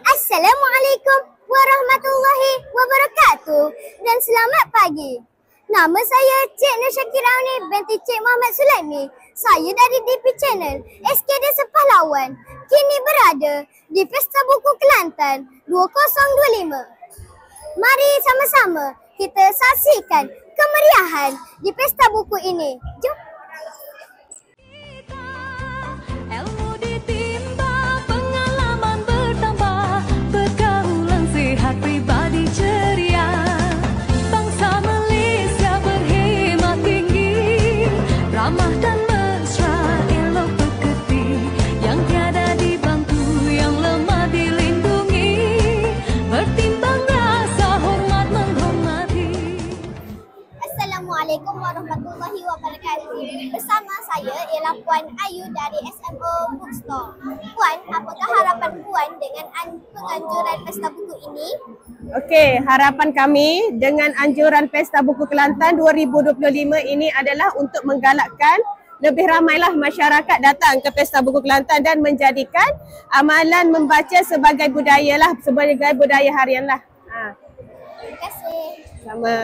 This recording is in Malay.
Assalamualaikum warahmatullahi wabarakatuh dan selamat pagi. Nama saya Cik Nur Syakirauni binti Cik Muhammad Sulaimi. Saya dari DP Channel SKD Sepahlawan. Kini berada di Pesta Buku Kelantan 2025. Mari sama-sama kita saksikan kemeriahan di Pesta Buku ini. Jom. Ilmu ditimba, pengalaman bertambah, pergaulan sehat, pribadi ceria. Bangsa Malaysia berhemat tinggi, ramah dan mesra, elok berkerti, yang tiada dibantu, yang lemah dilindungi, bertimbang rasa hormat menghormati. Assalamualaikum warahmatullahi wabarakatuh. Bersama saya ialah Puan Ayu dari SMO Bookstore. Puan, apakah harapan Puan dengan penganjuran Pesta Buku ini? Okey, harapan kami dengan anjuran Pesta Buku Kelantan 2025 ini adalah untuk menggalakkan lebih ramailah masyarakat datang ke Pesta Buku Kelantan dan menjadikan amalan membaca sebagai budaya harian lah. Terima kasih. Sama.